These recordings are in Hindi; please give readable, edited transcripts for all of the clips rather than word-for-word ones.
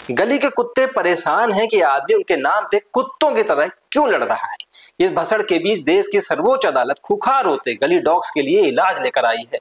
गली के कुत्ते परेशान हैं कि आदमी उनके नाम पे कुत्तों की तरह क्यों लड़ रहा है। इस भसड़ के बीच देश की सर्वोच्च अदालत खुखार होते गली डॉग्स के लिए इलाज लेकर आई है।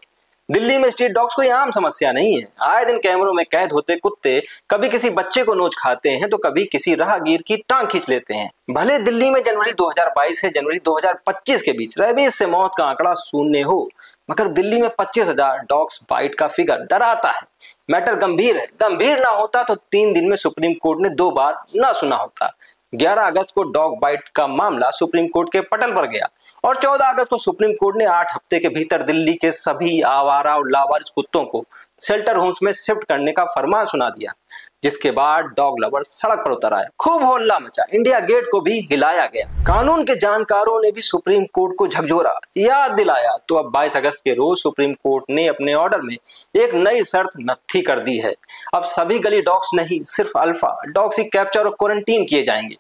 दिल्ली में स्ट्रीट डॉग्स कोई आम समस्या नहीं है। आए दिन कैमरों में कैद होते कुत्ते कभी किसी बच्चे को नोच खाते हैं तो कभी किसी राहगीर की टांग खींच लेते हैं। भले दिल्ली में जनवरी 2022 से जनवरी 2025 के बीच रेबीज से मौत का आंकड़ा शून्य हो, मगर दिल्ली में 25,000 डॉग्स बाइट का फिगर डराता है। मैटर गंभीर है। गंभीर ना होता तो 3 दिन में सुप्रीम कोर्ट ने 2 बार ना सुना होता। 11 अगस्त को डॉग बाइट का मामला सुप्रीम कोर्ट के पटल पर गया और 14 अगस्त को सुप्रीम कोर्ट ने 8 हफ्ते के भीतर दिल्ली के सभी आवारा और लावारिस कुत्तों को शेल्टर होम्स में शिफ्ट करने का फरमान सुना दिया, जिसके बाद डॉग लवर सड़क पर उतर आए। खूब हल्ला मचा, इंडिया गेट को भी हिलाया गया। कानून के जानकारों ने भी सुप्रीम कोर्ट को झकझोरा, याद दिलाया तो अब 22 अगस्त के रोज सुप्रीम कोर्ट ने अपने ऑर्डर में एक नई शर्त नत्थी कर दी है। अब सभी गली डॉग्स नहीं, सिर्फ अल्फा डॉग्स ही कैप्चर और क्वारंटीन किए जाएंगे।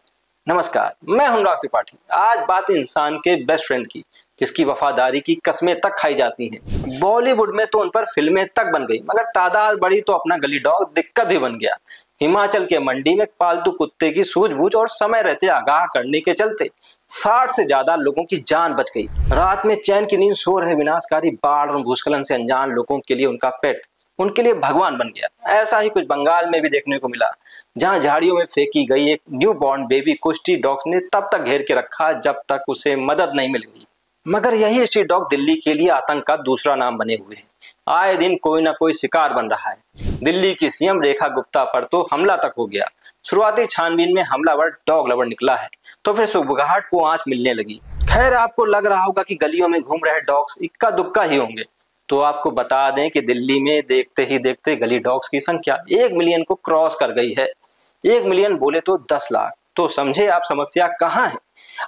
नमस्कार, मैं हूं अनुराग त्रिपाठी। आज बात इंसान के बेस्ट फ्रेंड की, जिसकी वफादारी की कस्में तक खाई जाती हैं। बॉलीवुड में तो उन पर फिल्में तक बन गई, मगर तादाद बढ़ी तो अपना गली डॉग दिक्कत भी बन गया। हिमाचल के मंडी में पालतू कुत्ते की सूझबूझ और समय रहते आगाह करने के चलते 60 से ज्यादा लोगों की जान बच गई। रात में चैन की नींद सो रहे विनाशकारी बाढ़ और भूस्खलन से अनजान लोगों के लिए उनका पेट उनके लिए भगवान बन गया। ऐसा ही कुछ बंगाल में भी देखने को मिला, जहां झाड़ियों में फेंकी गई एक न्यू बॉर्न बेबी को स्ट्रीट डॉग्स ने तब तक घेर के रखा जब तक उसे मदद नहीं मिल गई। मगर यही स्ट्रीट डॉग दिल्ली के लिए आतंक का दूसरा नाम बने हुए हैं। आए दिन कोई ना कोई शिकार बन रहा है। दिल्ली की सीएम रेखा गुप्ता पर तो हमला तक हो गया। शुरुआती छानबीन में हमलावर डॉग लवर निकला है, तो फिर सुबगाहट को आंच मिलने लगी। खैर, आपको लग रहा होगा कि गलियों में घूम रहे डॉग्स इक्का दुक्का ही होंगे, तो आपको बता दें कि दिल्ली में देखते ही देखते गली डॉग्स की संख्या 1 मिलियन को क्रॉस कर गई है। 1 मिलियन बोले तो 10 लाख। तो समझे आप समस्या कहाँ है।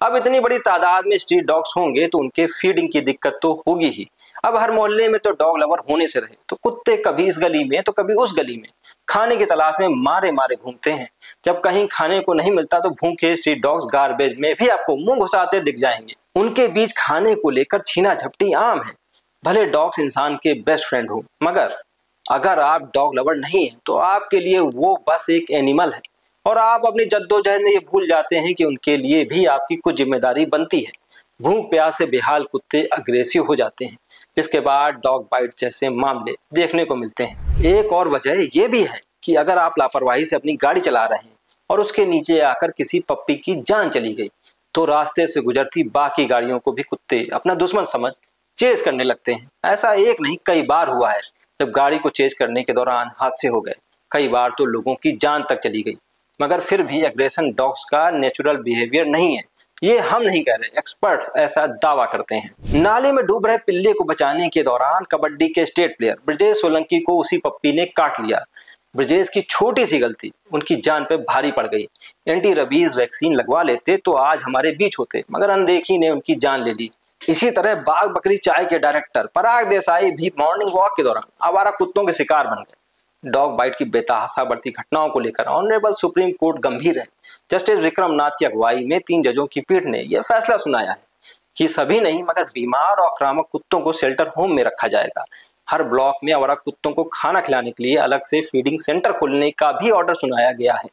अब इतनी बड़ी तादाद में स्ट्रीट डॉग्स होंगे तो उनके फीडिंग की दिक्कत तो होगी ही। अब हर मोहल्ले में तो डॉग लवर होने से रहे, तो कुत्ते कभी इस गली में तो कभी उस गली में खाने की तलाश में मारे मारे घूमते हैं। जब कहीं खाने को नहीं मिलता तो भूखे स्ट्रीट डॉग्स गार्बेज में भी आपको मुंह घुसाते दिख जाएंगे। उनके बीच खाने को लेकर छीना झपटी आम है। भले डॉग्स इंसान के बेस्ट फ्रेंड हो, मगर अगर आप डॉग लवर नहीं हैं तो आपके लिए वो बस एक एनिमल है और आप अपनी जद्दोजहद में ये भूल जाते हैं कि उनके लिए भी आपकी कुछ जिम्मेदारी बनती है। भूख प्यास से बेहाल कुत्ते अग्रेसिव हो जाते हैं, जिसके बाद डॉग बाइट जैसे मामले देखने को मिलते हैं। एक और वजह ये भी है कि अगर आप लापरवाही से अपनी गाड़ी चला रहे हैं और उसके नीचे आकर किसी पप्पी की जान चली गई, तो रास्ते से गुजरती बाकी गाड़ियों को भी कुत्ते अपना दुश्मन समझ चेज करने लगते हैं। ऐसा एक नहीं कई बार हुआ है, जब गाड़ी को चेज करने के दौरान हादसे हो गए। कई बार तो लोगों की जान तक चली गई। मगर फिर भी एग्रेशन डॉग्स का नेचुरल बिहेवियर नहीं है, ये हम नहीं कह रहे, एक्सपर्ट्स ऐसा दावा करते हैं। नाले में डूब रहे पिल्ले को बचाने के दौरान कबड्डी के स्टेट प्लेयर ब्रजेश सोलंकी को उसी पप्पी ने काट लिया। ब्रजेश की छोटी सी गलती उनकी जान पे भारी पड़ गई। एंटी रेबीज वैक्सीन लगवा लेते तो आज हमारे बीच होते, मगर अनदेखी ने उनकी जान ले ली। इसी तरह बाग बकरी चाय के डायरेक्टर पराग देसाई भी मॉर्निंग वॉक के दौरान आवारा कुत्तों के शिकार बन गए। डॉग बाइट की बेतहाशा बढ़ती घटनाओं को लेकर ऑनरेबल सुप्रीम कोर्ट गंभीर है। जस्टिस विक्रम नाथ की अगुवाई में 3 जजों की पीठ ने यह फैसला सुनाया है कि सभी नहीं, मगर बीमार और आक्रामक कुत्तों को शेल्टर होम में रखा जाएगा। हर ब्लॉक में आवारा कुत्तों को खाना खिलाने के लिए अलग से फीडिंग सेंटर खोलने का भी ऑर्डर सुनाया गया है।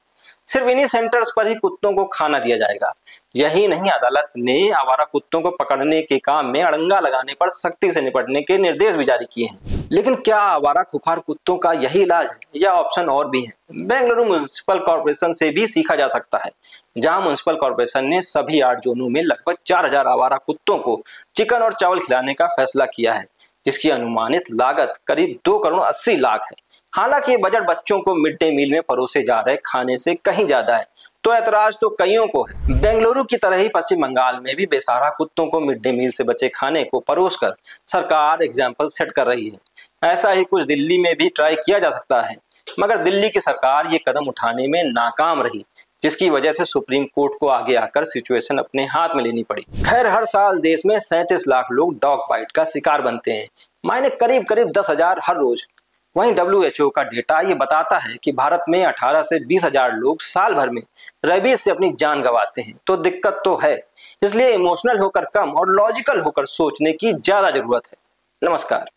सिर्फ इन्हीं सेंटर्स पर ही कुत्तों को खाना दिया जाएगा। यही नहीं, अदालत ने आवारा कुत्तों को पकड़ने के काम में अड़ंगा लगाने पर सख्ती से निपटने के निर्देश भी जारी किए हैं। लेकिन क्या आवारा खुखार कुत्तों का यही इलाज है या ऑप्शन और भी है? बेंगलुरु म्युनिसिपल कॉर्पोरेशन से भी सीखा जा सकता है, जहां म्युनिसिपल कॉर्पोरेशन ने सभी 8 जोनों में लगभग 4000 आवारा कुत्तों को चिकन और चावल खिलाने का फैसला किया है, जिसकी अनुमानित लागत करीब 2 करोड़ 80 लाख है। हालांकि ये बजट बच्चों को मिड डे मील में परोसे जा रहे खाने से कहीं ज्यादा है, तो ऐतराज तो कईयों को है। बेंगलुरु की तरह ही पश्चिम बंगाल में भी बेसहारा कुत्तों को मिड डे मील से बचे खाने को परोसकर सरकार एग्जाम्पल सेट कर रही है। ऐसा ही कुछ दिल्ली में भी ट्राई किया जा सकता है, मगर दिल्ली की सरकार ये कदम उठाने में नाकाम रही, जिसकी वजह से सुप्रीम कोर्ट को आगे आकर सिचुएशन अपने हाथ में लेनी पड़ी। खैर, हर साल देश में 37 लाख लोग डॉग बाइट का शिकार बनते हैं, मायने करीब 10,000 हर रोज। वहीं WHO का डेटा ये बताता है कि भारत में 18 से 20,000 लोग साल भर में रेबीज से अपनी जान गंवाते हैं। तो दिक्कत तो है, इसलिए इमोशनल होकर कम और लॉजिकल होकर सोचने की ज्यादा जरूरत है। नमस्कार।